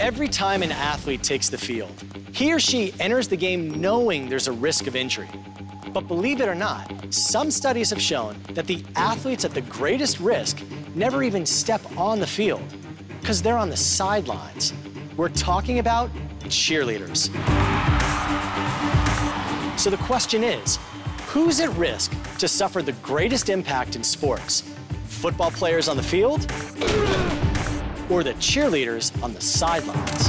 Every time an athlete takes the field, he or she enters the game knowing there's a risk of injury. But believe it or not, some studies have shown that the athletes at the greatest risk never even step on the field because they're on the sidelines. We're talking about cheerleaders. So the question is, who's at risk to suffer the greatest impact in sports? Football players on the field or the cheerleaders on the sidelines?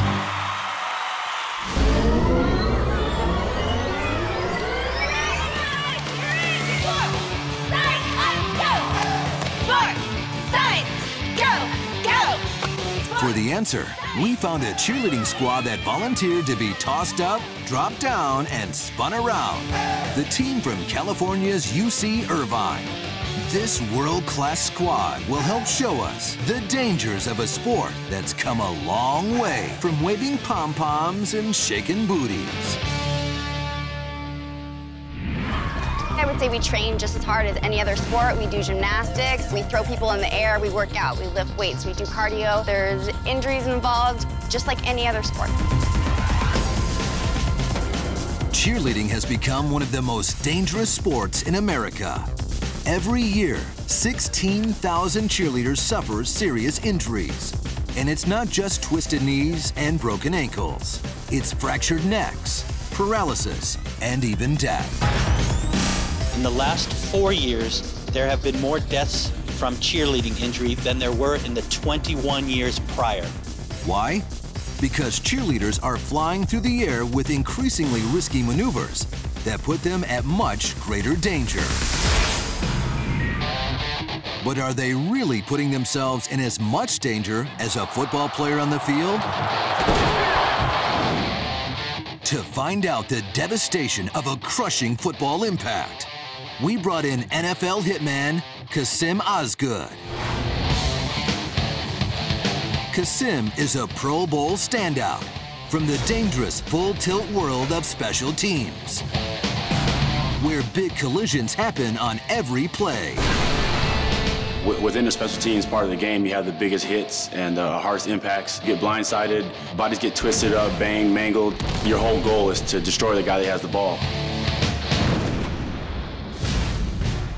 For the answer, we found a cheerleading squad that volunteered to be tossed up, dropped down, and spun around. The team from California's UC Irvine. This world-class squad will help show us the dangers of a sport that's come a long way from waving pom-poms and shaking booties. I would say we train just as hard as any other sport. We do gymnastics, we throw people in the air, we work out, we lift weights, we do cardio. There's injuries involved, just like any other sport. Cheerleading has become one of the most dangerous sports in America. Every year, 16,000 cheerleaders suffer serious injuries. And it's not just twisted knees and broken ankles. It's fractured necks, paralysis, and even death. In the last 4 years, there have been more deaths from cheerleading injury than there were in the 21 years prior. Why? Because cheerleaders are flying through the air with increasingly risky maneuvers that put them at much greater danger. But are they really putting themselves in as much danger as a football player on the field? To find out the devastation of a crushing football impact, we brought in NFL hitman Kasim Osgood. Kasim is a Pro Bowl standout from the dangerous full-tilt world of special teams, where big collisions happen on every play. Within the special teams part of the game, you have the biggest hits and the hardest impacts. You get blindsided, bodies get twisted up, banged, mangled. Your whole goal is to destroy the guy that has the ball.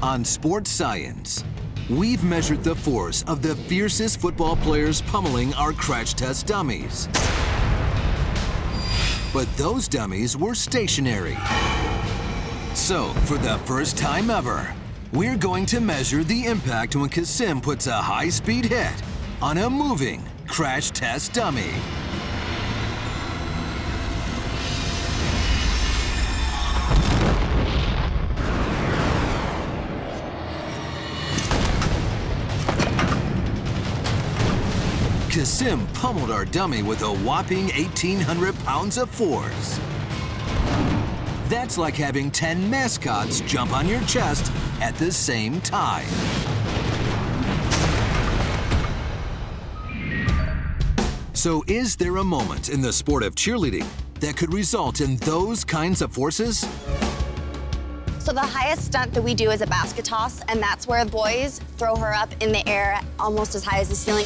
On Sports Science, we've measured the force of the fiercest football players pummeling our crash test dummies. But those dummies were stationary. So, for the first time ever, we're going to measure the impact when Kasim puts a high-speed hit on a moving crash test dummy. Kasim pummeled our dummy with a whopping 1,800 pounds of force. That's like having 10 mascots jump on your chest at the same time. So is there a moment in the sport of cheerleading that could result in those kinds of forces? So the highest stunt that we do is a basket toss, and that's where boys throw her up in the air almost as high as the ceiling.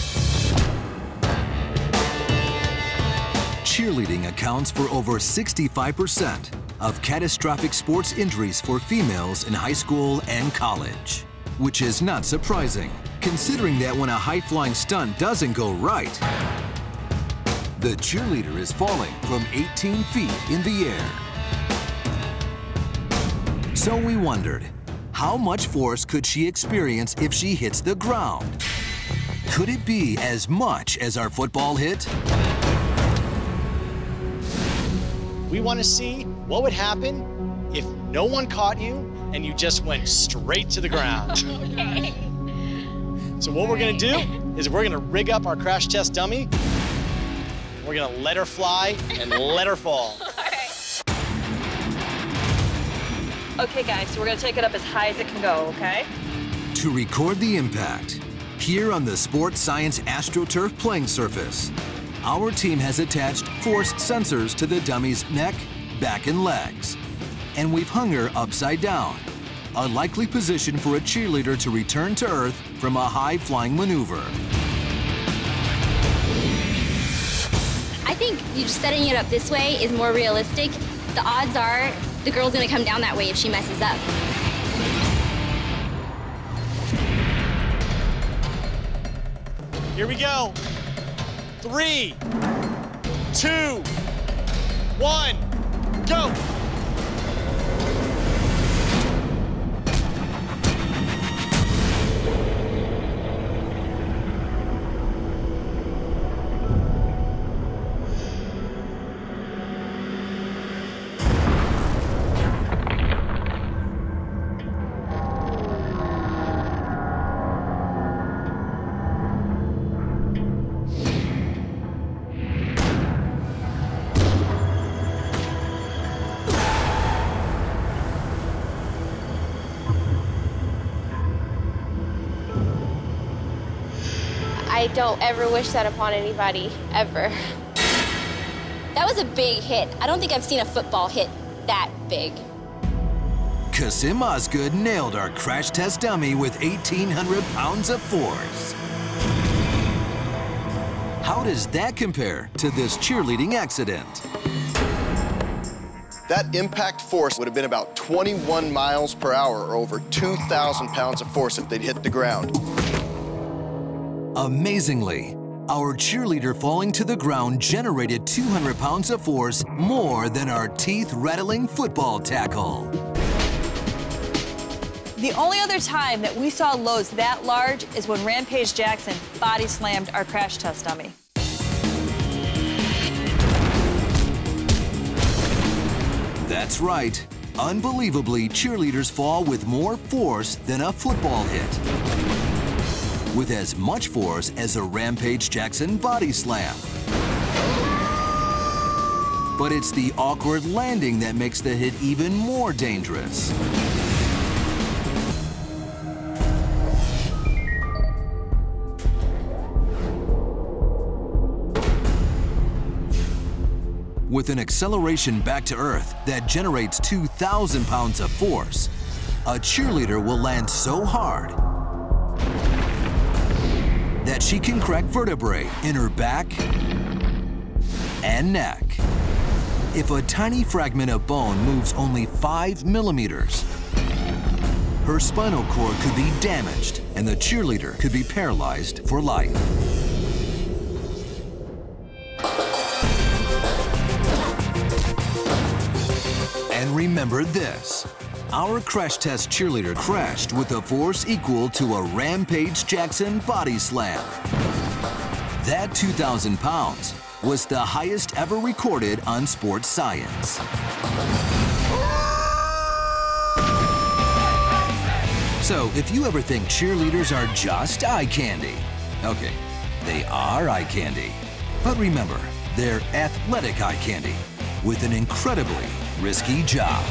Cheerleading accounts for over 65% of catastrophic sports injuries for females in high school and college, which is not surprising, considering that when a high-flying stunt doesn't go right, the cheerleader is falling from 18 feet in the air. So we wondered, how much force could she experience if she hits the ground? Could it be as much as our football hit? We want to see what would happen if no one caught you and you just went straight to the ground. Okay. So what we're going to do is we're going to rig up our crash test dummy. We're going to let her fly and let her fall. All right. Okay, guys, so we're going to take it up as high as it can go, okay? To record the impact, here on the Sports Science AstroTurf playing surface, our team has attached force sensors to the dummy's neck, back, and legs. And we've hung her upside down, a likely position for a cheerleader to return to Earth from a high-flying maneuver. I think you just setting it up this way is more realistic. The odds are the girl's gonna come down that way if she messes up. Here we go. 3, 2, 1, go. I don't ever wish that upon anybody, ever. That was a big hit. I don't think I've seen a football hit that big. Kasim Osgood nailed our crash test dummy with 1,800 pounds of force. How does that compare to this cheerleading accident? That impact force would have been about 21 miles per hour, or over 2,000 pounds of force if they'd hit the ground. Amazingly, our cheerleader falling to the ground generated 200 pounds of force more than our teeth-rattling football tackle. The only other time that we saw loads that large is when Rampage Jackson body slammed our crash test dummy. That's right. Unbelievably, cheerleaders fall with more force than a football hit, with as much force as a Rampage Jackson body slam. But it's the awkward landing that makes the hit even more dangerous. With an acceleration back to Earth that generates 2,000 pounds of force, a cheerleader will land so hard that she can crack vertebrae in her back and neck. If a tiny fragment of bone moves only 5 millimeters, her spinal cord could be damaged and the cheerleader could be paralyzed for life. And remember this, our crash test cheerleader crashed with a force equal to a Rampage Jackson body slam. That 2,000 pounds was the highest ever recorded on sports science. So if you ever think cheerleaders are just eye candy, okay, they are eye candy. But remember, they're athletic eye candy with an incredibly risky job.